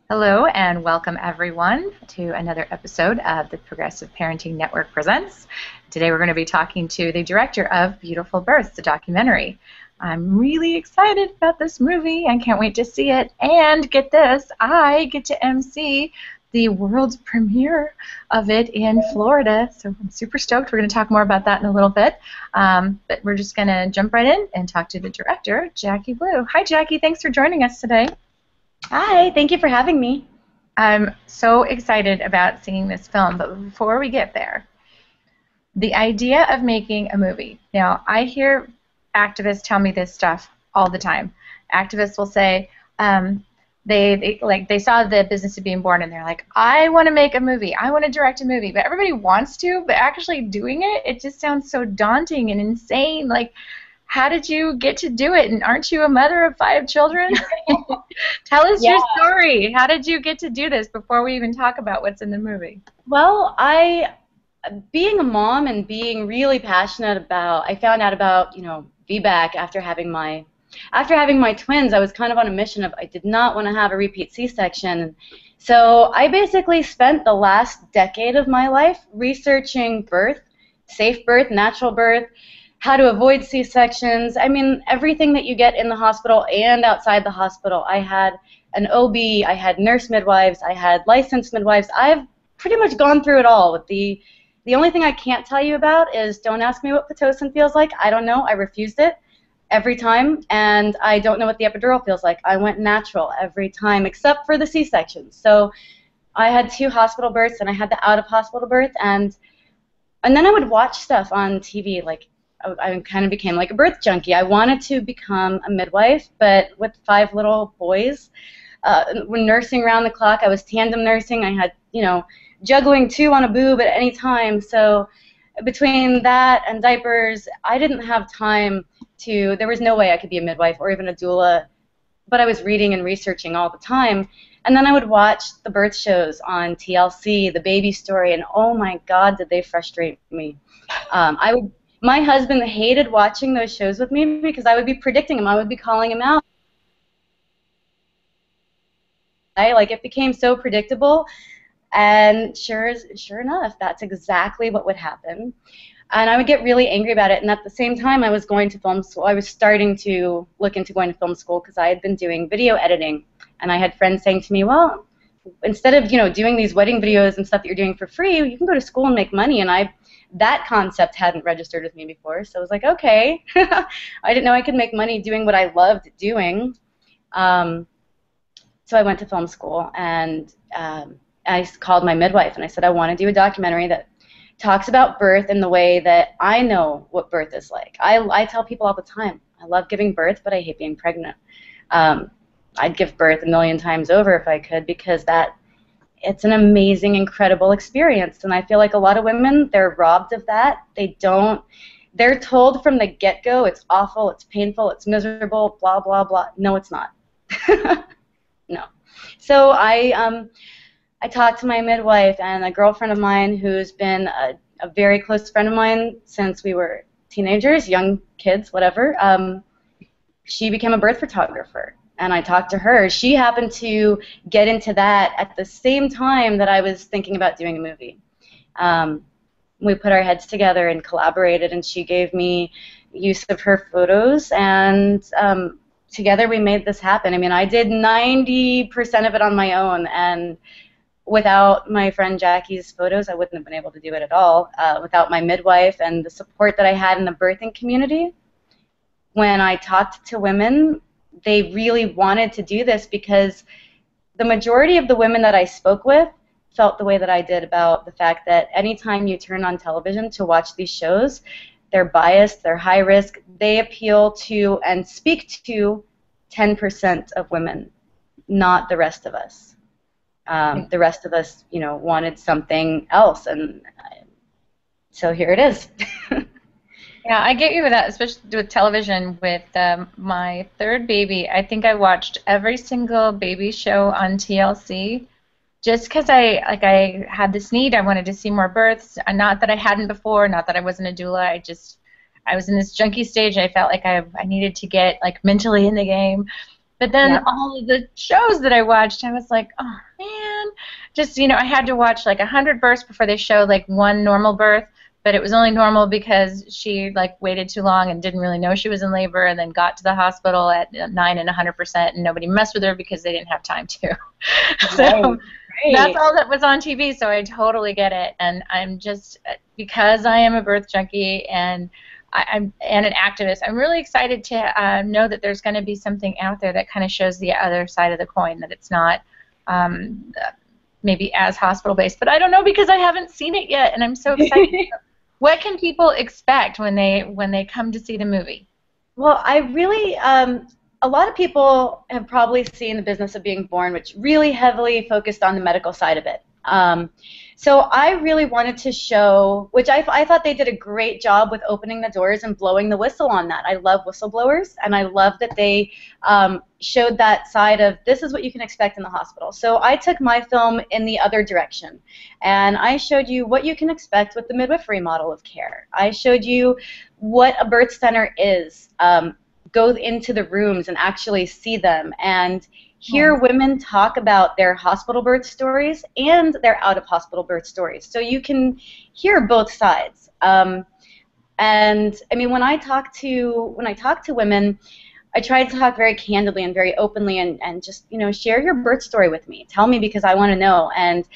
Hello and welcome everyone to another episode of the Progressive Parenting Network Presents. Today we're going to be talking to the director of Beautiful Birth, the documentary. I'm really excited about this movie and can't wait to see it. And get this, I get to MC the world's premiere of it in Florida, so I'm super stoked. We're going to talk more about that in a little bit, but we're just going to jump right in and talk to the director, Jackie Blue. Hi Jackie, thanks for joining us today. Hi, thank you for having me. I'm so excited about seeing this film, but before we get there, the idea of making a movie. Now, I hear activists tell me this stuff all the time. Activists will say they saw the business of being born and they're like, I want to make a movie, I want to direct a movie, but everybody wants to, but actually doing it just sounds so daunting and insane. Like, how did you get to do it? And aren't you a mother of 5 children? Tell us your story. How did you get to do this before we even talk about what's in the movie? Well, being a mom and being really passionate about, I found out about, VBAC after having my twins. I was kind of on a mission of I did not want to have a repeat C-section. So I basically spent the last decade of my life researching birth, safe birth, natural birth, how to avoid C-sections. I mean, everything that you get in the hospital and outside the hospital. I had an OB, I had nurse midwives, I had licensed midwives. I've pretty much gone through it all. The only thing I can't tell you about is don't ask me what Pitocin feels like. I don't know. I refused it every time, and I don't know what the epidural feels like. I went natural every time except for the C-sections. So I had 2 hospital births, and I had the out-of-hospital birth, and then I would watch stuff on TV, like I kind of became like a birth junkie. I wanted to become a midwife, but with 5 little boys, when nursing around the clock, I was tandem nursing. I had, juggling 2 on a boob at any time. So between that and diapers, I didn't have time to, there was no way I could be a midwife or even a doula, but I was reading and researching all the time. And then I would watch the birth shows on TLC, The Baby Story, and oh my God, did they frustrate me. My husband hated watching those shows with me because I would be predicting him. I would be calling him out. It became so predictable, and sure enough, that's exactly what would happen. And I would get really angry about it. And at the same time, I was going to film school. I was starting to look into going to film school because I had been doing video editing, and I had friends saying to me, "Well, instead of doing these wedding videos and stuff that you're doing for free, you can go to school and make money." And that concept hadn't registered with me before, so I was like, okay. I didn't know I could make money doing what I loved doing. So I went to film school, and I called my midwife, and I said, I want to do a documentary that talks about birth in the way that I know what birth is like. I tell people all the time, I love giving birth, but I hate being pregnant. I'd give birth a million times over if I could, because it's an amazing, incredible experience. And I feel like a lot of women, they're robbed of that. They're told from the get-go, it's awful, it's painful, it's miserable, blah, blah, blah. No, it's not. No. So I talked to my midwife, and a girlfriend of mine who's been a very close friend of mine since we were teenagers, young kids, whatever. She became a birth photographer. And I talked to her. She happened to get into that at the same time that I was thinking about doing a movie. We put our heads together and collaborated, and she gave me use of her photos, and together we made this happen. I mean, I did 90% of it on my own, and without my friend Jackie's photos, I wouldn't have been able to do it at all. Without my midwife and the support that I had in the birthing community, when I talked to women, they really wanted to do this because the majority of the women that I spoke with felt the way that I did about the fact that anytime you turn on television to watch these shows, they're biased, they're high risk, they appeal to and speak to 10% of women, not the rest of us. The rest of us, wanted something else, and so here it is. Yeah, I get you with that, especially with television. With my 3rd baby, I think I watched every single baby show on TLC just because I had this need. I wanted to see more births. Not that I hadn't before, not that I wasn't a doula. I was in this junkie stage. I felt like I needed to get mentally in the game. But then Yep. all of the shows that I watched, I was like, oh man, just I had to watch like 100 births before they showed like one normal birth, but it was only normal because she like waited too long and didn't really know she was in labor, and then got to the hospital at 9 and 100%, and nobody messed with her because they didn't have time to. So that's Right. all that was on TV. So I totally get it, and I'm just because I am a birth junkie and I'm and an activist. I'm really excited to know that there's going to be something out there that kind of shows the other side of the coin, that it's not maybe as hospital-based. But I don't know because I haven't seen it yet, and I'm so excited. What can people expect when they come to see the movie? Well, I really, a lot of people have probably seen The Business of Being Born, which really heavily focused on the medical side of it. So I really wanted to show, which I thought they did a great job with opening the doors and blowing the whistle on that. I love whistleblowers, and I love that they showed that side of this is what you can expect in the hospital. So I took my film in the other direction, and I showed you what you can expect with the midwifery model of care. I showed you what a birth center is. Go into the rooms and actually see them and hear women talk about their hospital birth stories and their out-of-hospital birth stories. So you can hear both sides. And I mean, when I talk to women, I try to talk very candidly and very openly, and just share your birth story with me. Tell me, because I want to know. And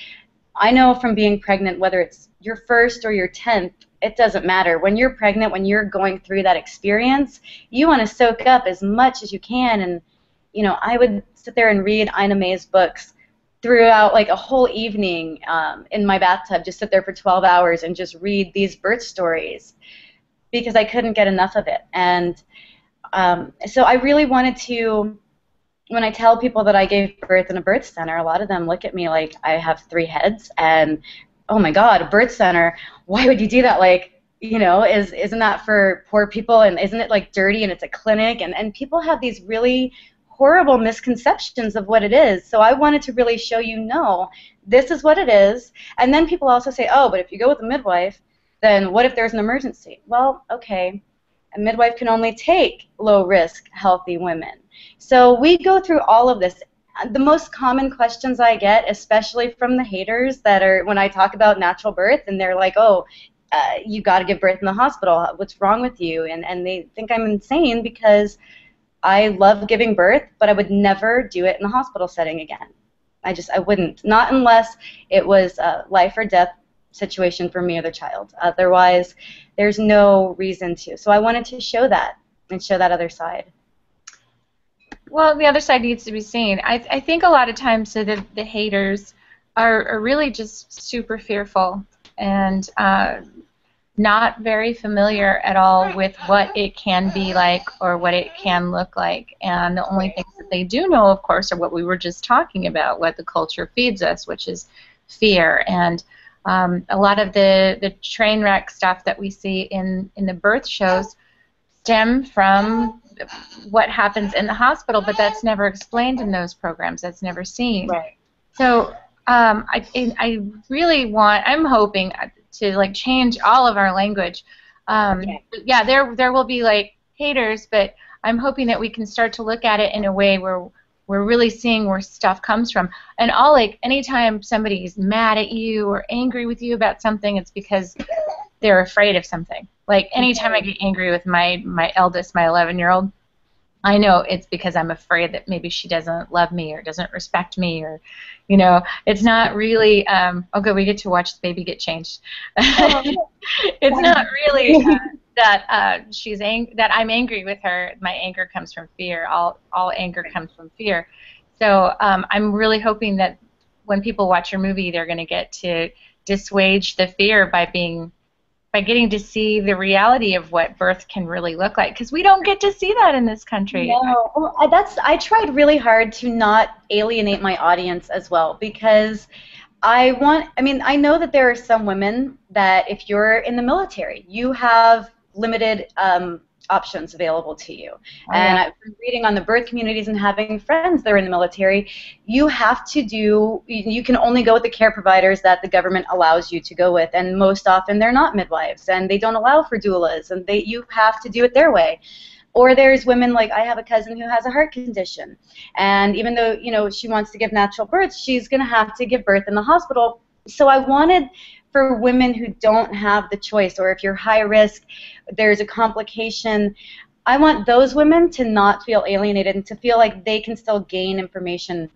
I know from being pregnant, whether it's your first or your 10th, it doesn't matter. When you're pregnant, when you're going through that experience, you want to soak up as much as you can. And I would sit there and read Ina May's books throughout like a whole evening in my bathtub, just sit there for 12 hours and just read these birth stories because I couldn't get enough of it. And so I really wanted to, when I tell people that I gave birth in a birth center, a lot of them look at me like I have 3 heads and, oh my God, a birth center, why would you do that? Like, isn't that for poor people, and isn't it like dirty, and it's a clinic? And people have these really horrible misconceptions of what it is. So I wanted to really show you, no, this is what it is. And then people also say, oh, but if you go with a midwife, then what if there's an emergency? Well, okay, a midwife can only take low-risk, healthy women. So we go through all of this. The most common questions I get, especially from the haters that are when I talk about natural birth, and they're like, oh, you got to give birth in the hospital. What's wrong with you? And they think I'm insane because I love giving birth, but I would never do it in the hospital setting again. I wouldn't. Not unless it was a life or death situation for me or the child. Otherwise, there's no reason to. So I wanted to show that and show that other side. Well, the other side needs to be seen. I think a lot of times the haters are really just super fearful and not very familiar at all with what it can be like or what it can look like. And the only things that they do know, of course, are what we were just talking about, what the culture feeds us, which is fear. And a lot of the train wreck stuff that we see in the birth shows stem from what happens in the hospital, but that's never explained in those programs. That's never seen. Right. So I really want, I'm hoping to like change all of our language. Yeah, there will be like haters, but I'm hoping that we can start to look at it in a way where we're really seeing where stuff comes from. And anytime somebody's mad at you or angry with you about something, it's because they're afraid of something. Like anytime I get angry with my eldest, my 11-year-old, I know it's because I'm afraid that maybe she doesn't love me or doesn't respect me, or, it's not really, okay, we get to watch the baby get changed. It's not really that I'm angry with her. My anger comes from fear. All anger comes from fear. So I'm really hoping that when people watch your movie, they're going to get to dissuade the fear by getting to see the reality of what birth can really look like, because we don't get to see that in this country. No, well, I tried really hard to not alienate my audience as well, because I know that there are some women that if you're in the military, you have limited options available to you. And I've been reading on the birth communities and having friends that are in the military, you can only go with the care providers that the government allows you to go with, and most often they're not midwives, and they don't allow for doulas, and you have to do it their way. Or there's women, like I have a cousin who has a heart condition, and even though, you know, she wants to give natural birth, she's going to have to give birth in the hospital. So I wanted for women who don't have the choice, or if you're high risk, there's a complication, I want those women to not feel alienated and to feel like they can still gain information,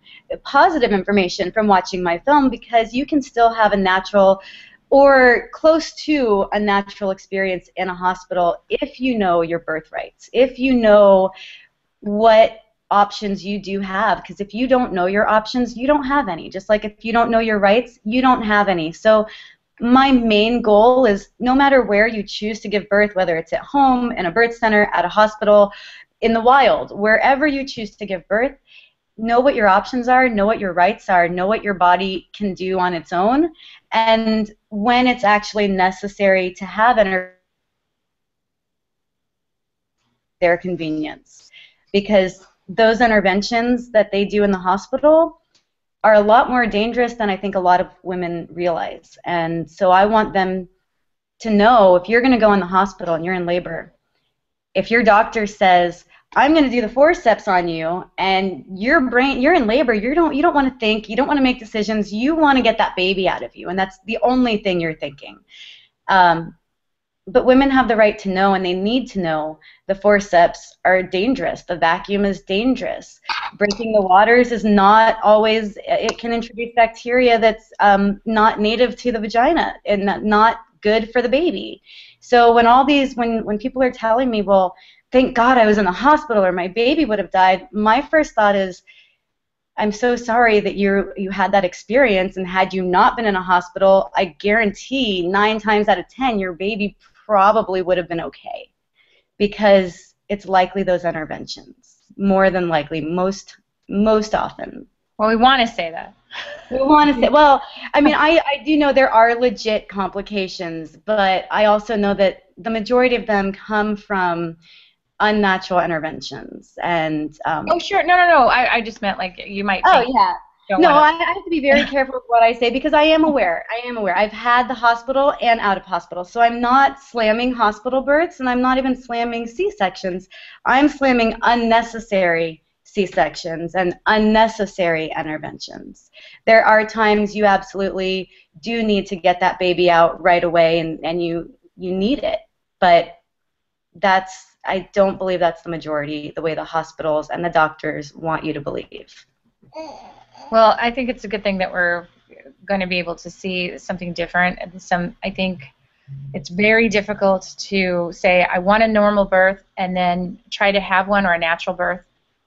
positive information, from watching my film, because you can still have a natural or close to a natural experience in a hospital if you know your birth rights, if you know what options you do have, because if you don't know your options, you don't have any. Just like if you don't know your rights, you don't have any. So my main goal is, no matter where you choose to give birth, whether it's at home, in a birth center, at a hospital, in the wild, wherever you choose to give birth, know what your options are, know what your rights are, know what your body can do on its own, and when it's actually necessary to have their convenience. Because those interventions that they do in the hospital are a lot more dangerous than I think a lot of women realize. And so I want them to know, if you're going to go in the hospital and you're in labor, if your doctor says, I'm going to do the forceps on you, and you're in labor, you don't want to think, you don't want to make decisions, you want to get that baby out of you, and that's the only thing you're thinking. But women have the right to know, and they need to know, the forceps are dangerous. The vacuum is dangerous. Breaking the waters is not always, it can introduce bacteria that's not native to the vagina and not good for the baby. So when people are telling me, well, thank God I was in the hospital or my baby would have died, my first thought is, I'm so sorry that you had that experience, and had you not been in a hospital, I guarantee 9 times out of 10 your baby probably would have been okay, because it's likely those interventions, more than likely, most often. Well, we want to say that. We want to say, well, I mean, I do know there are legit complications, but I also know that the majority of them come from unnatural interventions. And oh, sure. No. I just meant, like, you might think. Oh, yeah. No, I have to be very careful with what I say, because I am aware. I've had the hospital and out of hospital. So I'm not slamming hospital births, and I'm not even slamming C-sections. I'm slamming unnecessary C-sections and unnecessary interventions. There are times you absolutely do need to get that baby out right away, and you need it. But I don't believe that's the majority, the way the hospitals and the doctors want you to believe. Well, I think it's a good thing that we're going to be able to see something different. I think it's very difficult to say, I want a normal birth, and then try to have one, or a natural birth,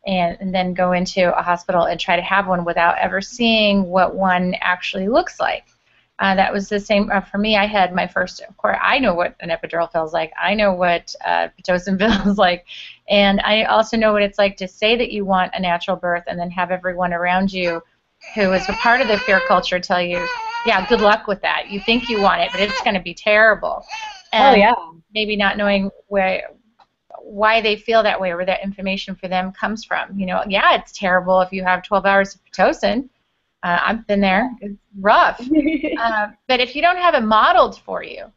and then go into a hospital and try to have one without ever seeing what one actually looks like. That was the same for me. I had my first, of course, I know what an epidural feels like. I know what Pitocin feels like. And I also know what it's like to say that you want a natural birth, and then have everyone around you who is a part of the fear culture tell you, yeah, good luck with that. You think you want it, but it's going to be terrible. And maybe not knowing why they feel that way, or where that information for them comes from. You know, yeah, it's terrible if you have 12 hours of Pitocin. I've been there. It's rough. But if you don't have it modeled for you,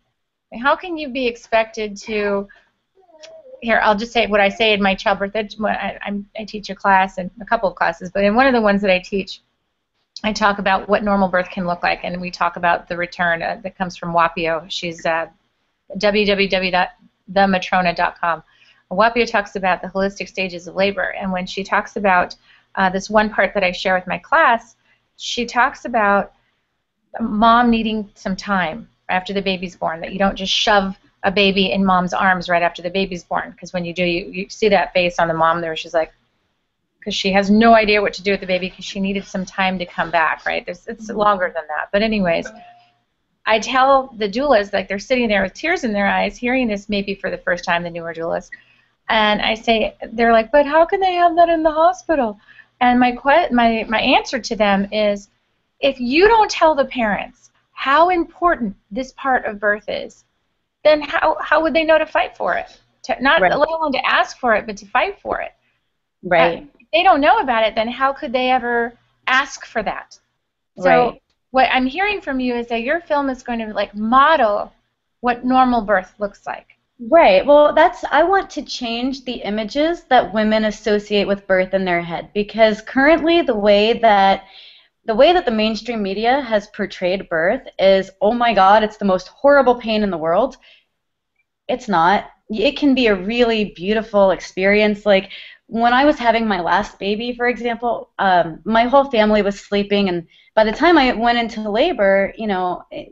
how can you be expected to? Here, I'll just say what I say in my childbirth. I teach a class, and a couple of classes, but in one of the ones that I teach, I talk about what normal birth can look like, and we talk about the return that comes from Wapio. She's www.thematrona.com. Wapio talks about the holistic stages of labor, and when she talks about this one part that I share with my class, she talks about mom needing some time after the baby's born, that you don't just shove a baby in mom's arms right after the baby's born, because when you do, you see that face on the mom there. She's like, because she has no idea what to do with the baby, because she needed some time to come back, right? It's longer than that. But anyways, I tell the doulas, like, they're sitting there with tears in their eyes, hearing this maybe for the first time, the newer doulas, and I say, they're like, but how can they have that in the hospital? And my answer to them is, if you don't tell the parents how important this part of birth is, then how would they know to fight for it? Not let alone to ask for it, but to fight for it. Right. If they don't know about it, then how could they ever ask for that? So what I'm hearing from you is that your film is going to, like, model what normal birth looks like. Right. Well, I want to change the images that women associate with birth in their head, because currently the way that the mainstream media has portrayed birth is, oh my God, it's the most horrible pain in the world. It's not. It can be a really beautiful experience. Like when I was having my last baby, for example, my whole family was sleeping, and by the time I went into labor,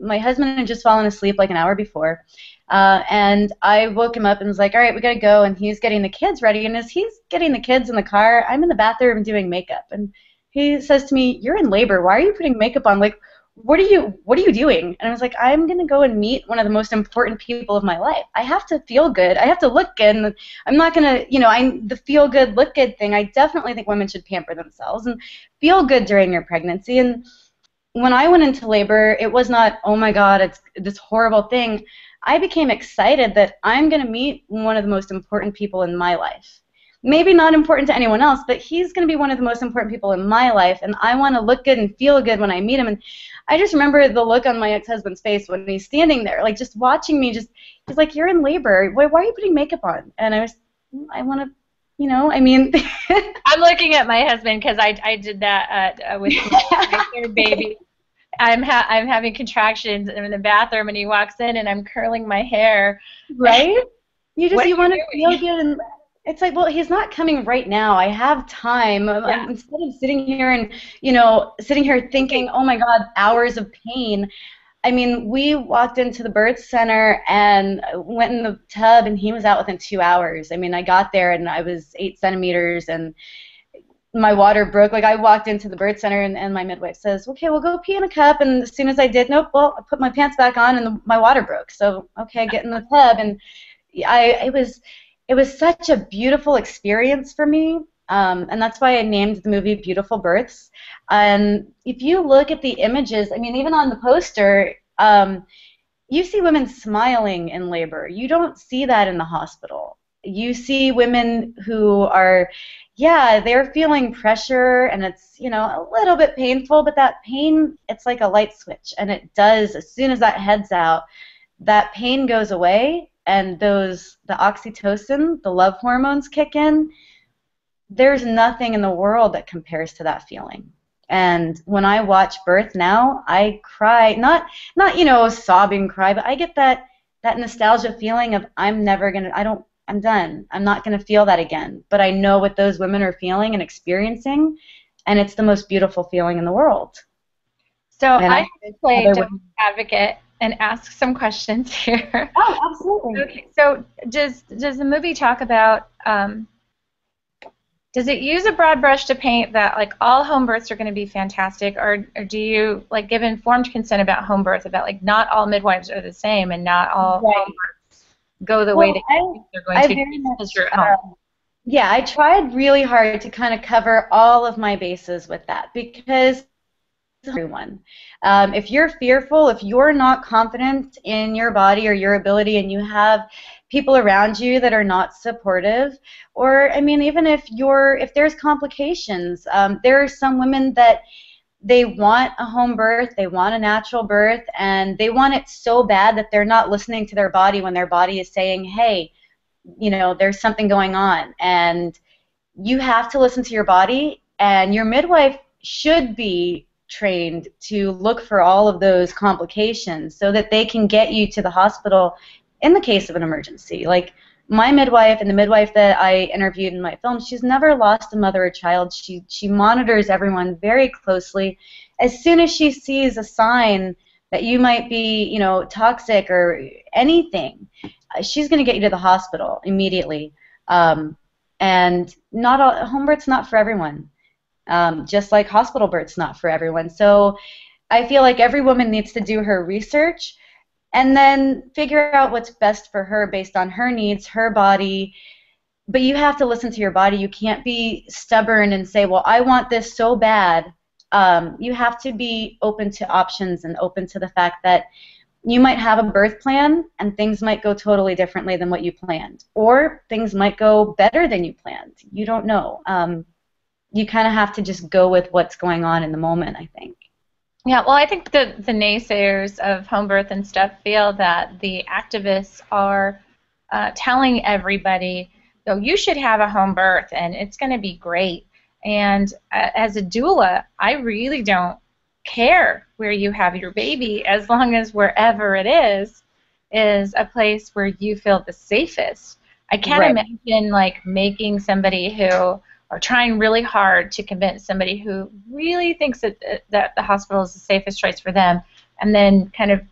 my husband had just fallen asleep like an hour before, and I woke him up and was like, "All right, we gotta go." And he's getting the kids ready, and as he's getting the kids in the car, I'm in the bathroom doing makeup, and he says to me, "You're in labor. Why are you putting makeup on? Like, what are you doing?" And I was like, "I'm going to go and meet one of the most important people of my life. I have to feel good. I have to look good. And I'm not going to, the feel good, look good thing. I definitely think women should pamper themselves and feel good during your pregnancy." And when I went into labor, it was not, oh my God, it's this horrible thing. I became excited that I'm going to meet one of the most important people in my life. Maybe not important to anyone else, but he's going to be one of the most important people in my life, and I want to look good and feel good when I meet him. And I just remember the look on my ex-husband's face when he's standing there, like just watching me. He's like, "You're in labor. Why are you putting makeup on?" And I want to, I mean. I'm looking at my husband because I did that with my third baby. I'm having contractions in the bathroom, and he walks in, and I'm curling my hair. Right? You want to doing? feel good, and it's like, well, he's not coming right now. I have time. Yeah. Instead of sitting here and, sitting here thinking, oh my God, hours of pain. I mean, we walked into the birth center and went in the tub, and he was out within 2 hours. I mean, I got there, and I was 8 centimeters, and my water broke. Like, I walked into the birth center, and my midwife says, "Okay, we'll go pee in a cup." And as soon as I did, nope, well, I put my pants back on, and my water broke. So, okay, get in the tub. And it was such a beautiful experience for me, and that's why I named the movie Beautiful Births. And if you look at the images, I mean, even on the poster, you see women smiling in labor. You don't see that in the hospital. You see women who are, yeah, they're feeling pressure, and it's, a little bit painful, but that pain, it's like a light switch, and it does, as soon as that head's out, that pain goes away, and the oxytocin, the love hormones kick in. There's nothing in the world that compares to that feeling. And when I watch birth now, I cry, not sobbing cry, but I get that nostalgia feeling of I'm done. I'm not gonna feel that again. But I know what those women are feeling and experiencing, and it's the most beautiful feeling in the world. So I play devil's advocate and ask some questions here. Oh, absolutely. Okay, so does the movie talk about, does it use a broad brush to paint that like all home births are going to be fantastic, or do you like give informed consent about home birth, about like not all midwives are the same and not all home births go the way that they're going to because you're at home? Yeah, I tried really hard to kind of cover all of my bases with that, because everyone. If you're fearful, if you're not confident in your body or your ability, and you have people around you that are not supportive, or I mean, even if there's complications, there are some women that they want a home birth, they want a natural birth, and they want it so bad that they're not listening to their body when their body is saying, hey, there's something going on. And you have to listen to your body, and your midwife should be trained to look for all of those complications so that they can get you to the hospital in the case of an emergency. Like my midwife and the midwife that I interviewed in my film, she's never lost a mother or child. She monitors everyone very closely. As soon as she sees a sign that you might be, toxic or anything, she's going to get you to the hospital immediately. And home birth's not for everyone. Just like hospital birth's not for everyone. So I feel like every woman needs to do her research and then figure out what's best for her based on her needs, her body. But you have to listen to your body. You can't be stubborn and say, well, I want this so bad. You have to be open to options and open to the fact that you might have a birth plan and things might go totally differently than what you planned. Or things might go better than you planned. You don't know. You kind of have to just go with what's going on in the moment, I think. Yeah, well, I think the naysayers of home birth and stuff feel that the activists are telling everybody, oh, you should have a home birth and it's going to be great. And as a doula, I really don't care where you have your baby as long as wherever it is a place where you feel the safest. I can't Right. imagine like making somebody who, or trying really hard to convince somebody who really thinks that the hospital is the safest choice for them, and then kind of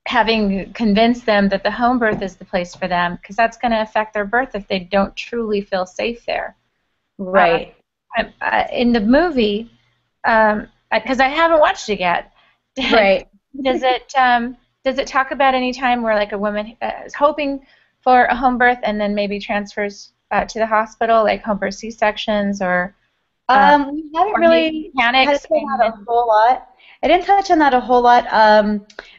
having convinced them that the home birth is the place for them, because that's going to affect their birth if they don't truly feel safe there. Right. In the movie, because I haven't watched it yet, Right. does it talk about any time where like a woman is hoping for a home birth and then maybe transfers to the hospital, like home birth C-sections, We haven't or maybe really panics touched on and that a whole lot. I didn't touch on that a whole lot,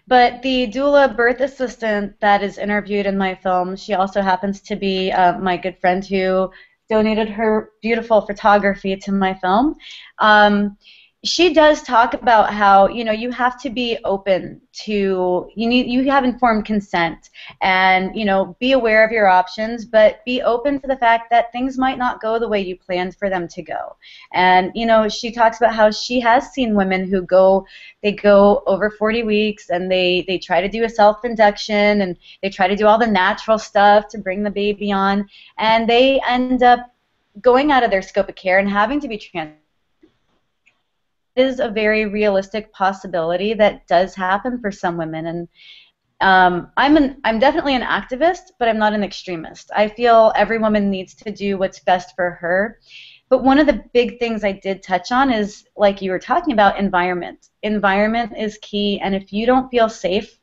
but the doula birth assistant that is interviewed in my film, she also happens to be my good friend who donated her beautiful photography to my film. She does talk about how, you know, you have to be open to, you have informed consent, and, you know, be aware of your options, but be open to the fact that things might not go the way you planned for them to go. And, you know, she talks about how she has seen women who they go over 40 weeks and they try to do a self-induction and they try to do all the natural stuff to bring the baby on, and they end up going out of their scope of care and having to be transferred. Is a very realistic possibility that does happen for some women. And I'm definitely an activist, but I'm not an extremist. I feel every woman needs to do what's best for her. But one of the big things I did touch on is, like you were talking about, environment. Environment is key, and if you don't feel safe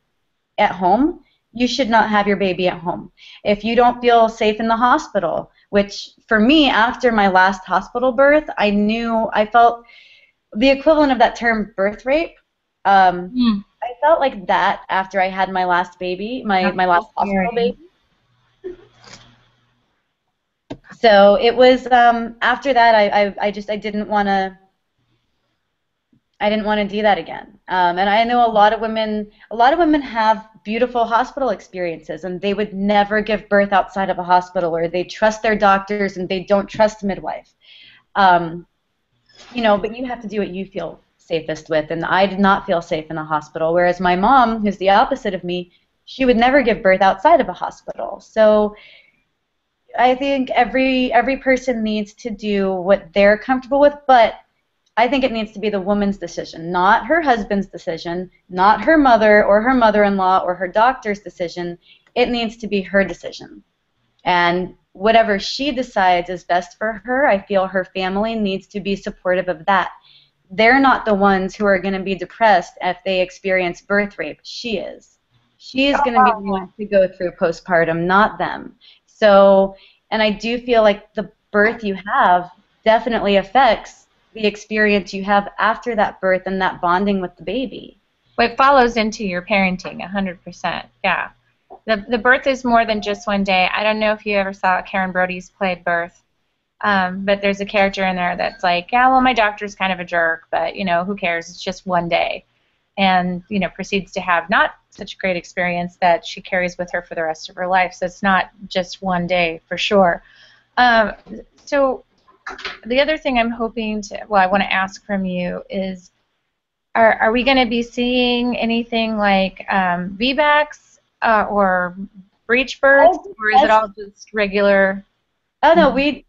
at home, you should not have your baby at home. If you don't feel safe in the hospital, which for me, after my last hospital birth, I felt the equivalent of that term, birth rape. I felt like that after I had my last baby, my last hospital baby. So it was after that I didn't want to do that again. And I know a lot of women have beautiful hospital experiences, and they would never give birth outside of a hospital, or they trust their doctors and they don't trust a midwife. You know, but you have to do what you feel safest with, and I did not feel safe in a hospital, whereas my mom, who's the opposite of me, she would never give birth outside of a hospital. So I think every person needs to do what they're comfortable with, but I think it needs to be the woman's decision, not her husband's decision, not her mother or her mother-in-law or her doctor's decision. It needs to be her decision. And whatever she decides is best for her, I feel her family needs to be supportive of that. They're not the ones who are going to be depressed if they experience birth rape. She is. She is going to be the one to go through postpartum, not them. So, and I do feel like the birth you have definitely affects the experience you have after that birth and that bonding with the baby. Well, it follows into your parenting, 100%. Yeah. The birth is more than just one day. I don't know if you ever saw Karen Brody's play Birth, but there's a character in there that's like, yeah, well, my doctor's kind of a jerk, but, you know, who cares? It's just one day. And, you know, proceeds to have not such a great experience that she carries with her for the rest of her life. So it's not just one day for sure. So the other thing I'm hoping to, well, I want to ask from you is, are we going to be seeing anything like VBACs or breech births, or is it all just regular? Oh no, we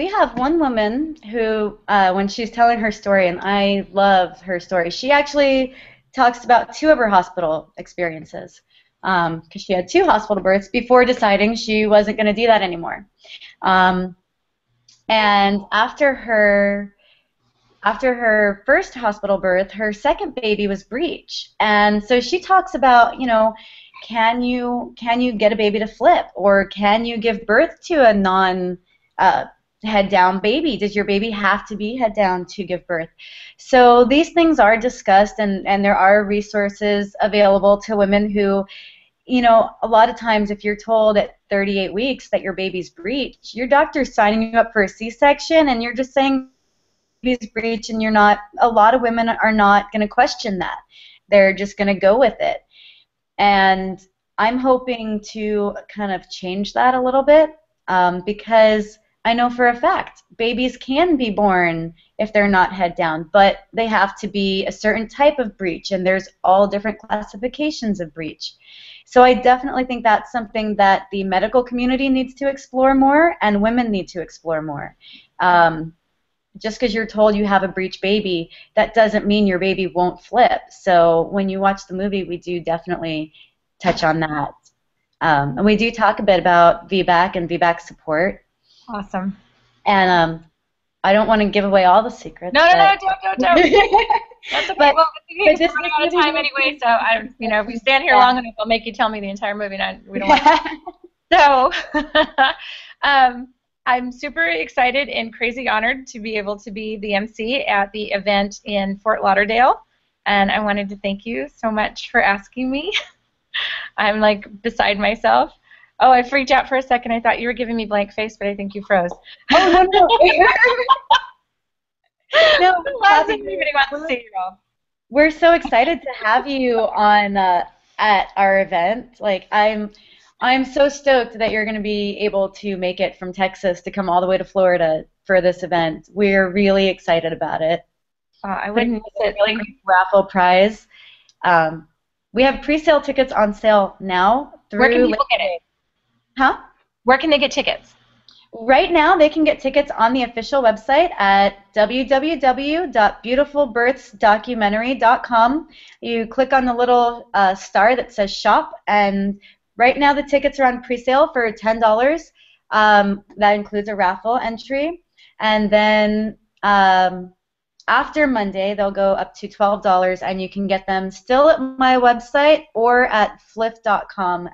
have one woman who, when she's telling her story, and I love her story, she actually talks about two of her hospital experiences, because she had two hospital births before deciding she wasn't going to do that anymore. And after her first hospital birth, her second baby was breech, and so she talks about, you know, can you get a baby to flip, or can you give birth to a non head down baby? Does your baby have to be head down to give birth? So these things are discussed, and there are resources available to women who, you know, a lot of times if you're told at 38 weeks that your baby's breech, your doctor's signing you up for a C-section, and you're just saying baby's breech, and you're not, a lot of women are not going to question that. They're just going to go with it. And I'm hoping to kind of change that a little bit because I know for a fact babies can be born if they're not head down, but they have to be a certain type of breech, and there's all different classifications of breech. So I definitely think that's something that the medical community needs to explore more, and women need to explore more. Just because you're told you have a breech baby, that doesn't mean your baby won't flip. So when you watch the movie, we do definitely touch on that. And we do talk a bit about VBAC and VBAC support. Awesome. And I don't want to give away all the secrets. No, don't. That's okay. Well, we're running out of time anyway, so if we stand here long enough, I'll make you tell me the entire movie. We don't want to. So, I'm super excited and crazy honored to be able to be the MC at the event in Fort Lauderdale, and I wanted to thank you so much for asking me. I'm like beside myself. Oh, I freaked out for a second. I thought you were giving me blank face, but I think you froze. Oh, no. No, last thing anybody wants to see you all. We're so excited to have you on at our event. Like I'm so stoked that you're going to be able to make it from Texas to come all the way to Florida for this event. We're really excited about it. I wouldn't miss it. Really great raffle prize. We have pre-sale tickets on sale now. Where can people get it? Huh? Where can they get tickets? Right now, they can get tickets on the official website at www.beautifulbirthsdocumentary.com. You click on the little star that says shop, and right now the tickets are on pre-sale for $10. That includes a raffle entry. And then after Monday, they'll go up to $12, and you can get them still at my website or at fliff.com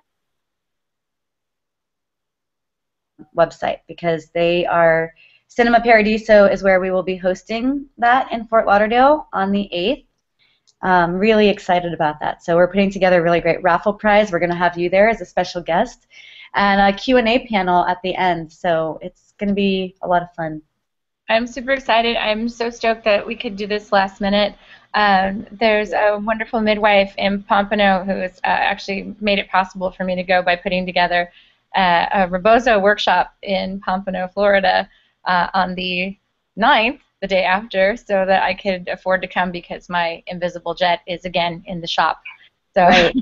website, because they are Cinema Paradiso is where we will be hosting that in Fort Lauderdale on the 8th. Really excited about that. So we're putting together a really great raffle prize. We're going to have you there as a special guest and a Q&A panel at the end. So it's going to be a lot of fun. I'm super excited. I'm so stoked that we could do this last minute. There's a wonderful midwife in Pompano who has actually made it possible for me to go by putting together a Rebozo workshop in Pompano, Florida on the 9th, the day after, so that I could afford to come because my invisible jet is again in the shop. So right.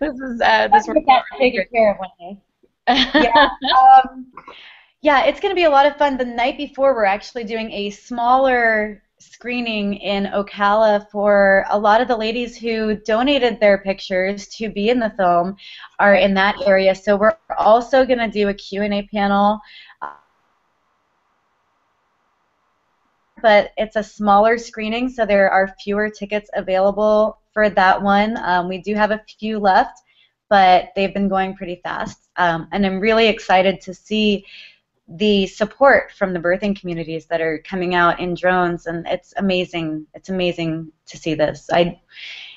this worked out taken care of one day. Yeah, it's going to be a lot of fun. The night before, we're actually doing a smaller screening in Ocala for a lot of the ladies who donated their pictures to be in the film are in that area. So we're also going to do a Q&A panel, but it's a smaller screening, so there are fewer tickets available for that one. We do have a few left, but they've been going pretty fast, and I'm really excited to see the support from the birthing communities that are coming out in drones, and it's amazing. It's amazing to see this. I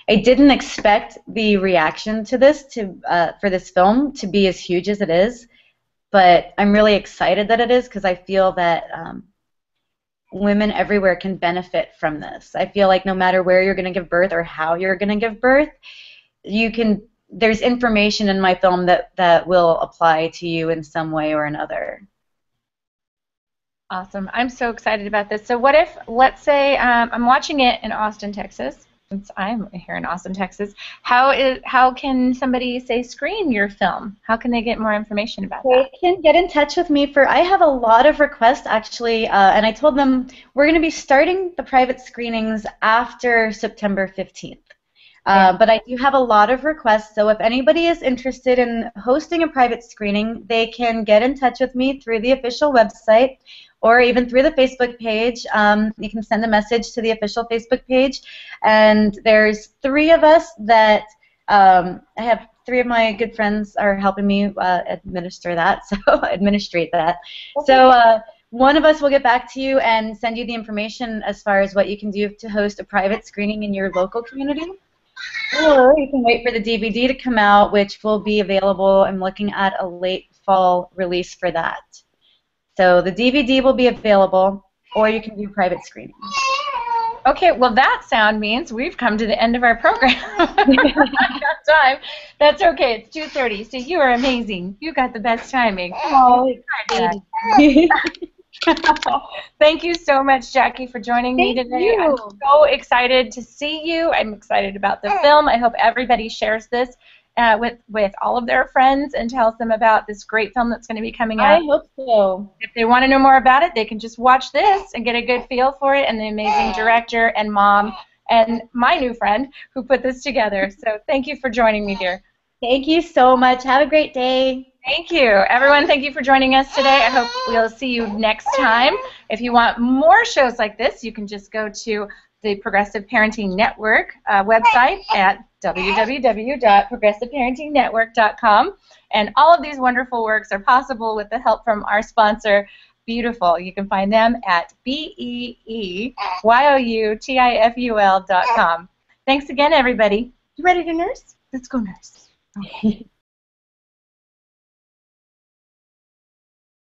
didn't expect the reaction to this for this film to be as huge as it is, but I'm really excited that it is because I feel that women everywhere can benefit from this. I feel like no matter where you're going to give birth or how you're going to give birth, there's information in my film that will apply to you in some way or another. Awesome. I'm so excited about this. So what if, let's say, I'm watching it in Austin, Texas, since I'm here in Austin, Texas. How can somebody, say, screen your film? How can they get more information about that? They can get in touch with me I have a lot of requests, actually, and I told them we're going to be starting the private screenings after September 15th. But I do have a lot of requests, so if anybody is interested in hosting a private screening, they can get in touch with me through the official website or even through the Facebook page. You can send a message to the official Facebook page, and there's 3 of us that I have 3 of my good friends are helping me administrate that. So one of us will get back to you and send you the information as far as what you can do to host a private screening in your local community. Or you can wait for the DVD to come out, which will be available. I'm looking at a late fall release for that. So the DVD will be available, or you can do private screenings. Okay, well that sound means we've come to the end of our program. Time. That's okay. It's 2:30. So you are amazing. You got the best timing. Oh, Thank you so much, Jackie, for joining me Thank today. you. I'm so excited to see you. I'm excited about the film. I hope everybody shares this with all of their friends and tells them about this great film that's going to be coming out. I hope so. If they want to know more about it, they can just watch this and get a good feel for it, and the amazing director and mom and my new friend who put this together. So thank you for joining me, dear. Thank you so much. Have a great day. Thank you. Everyone, thank you for joining us today. I hope we'll see you next time. If you want more shows like this, you can just go to the Progressive Parenting Network website at www.progressiveparentingnetwork.com. And all of these wonderful works are possible with the help from our sponsor, Beautiful. You can find them at BEEYOUTIFUL.com. Thanks again, everybody. You ready to nurse? Let's go nurse. Okay.